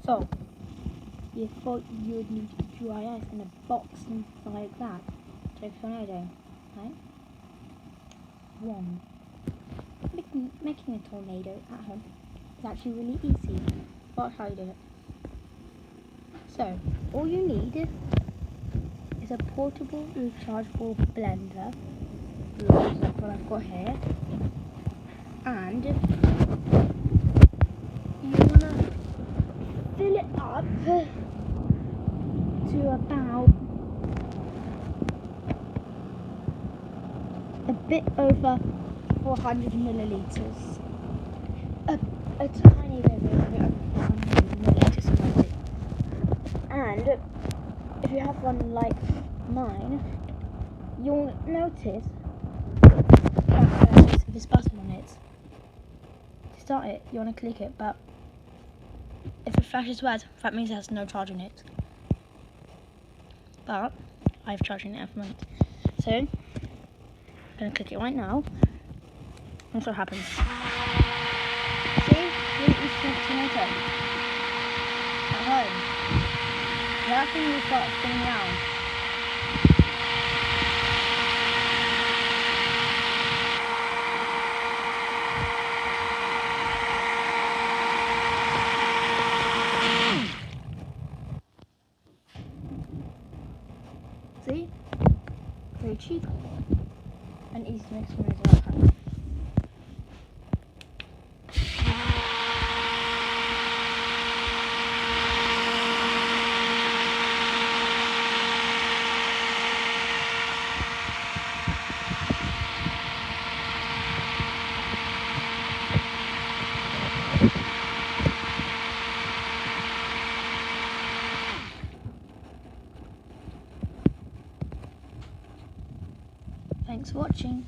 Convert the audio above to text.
So, you thought you would need dry ice in a box and like that. Tornado, right? Wrong. Making a tornado at home is actually really easy. But I'll show you it. So, all you need is a portable rechargeable blender, like what I've got here, and you wanna fill it up to about a bit over 400 milliliters. A tiny bit over 400 milliliters of it. And if you have one like mine, you'll notice that this button on it. To start it, you want to click it, but if it flashes red, that means it has no charge in it. But I have charge in it at the moment. So I'm going to click it right now. And what happens. See? Really easy tomato. At home. That thing will start spinning around. See? Very cheap and easy to make tomato at home. Thanks for watching.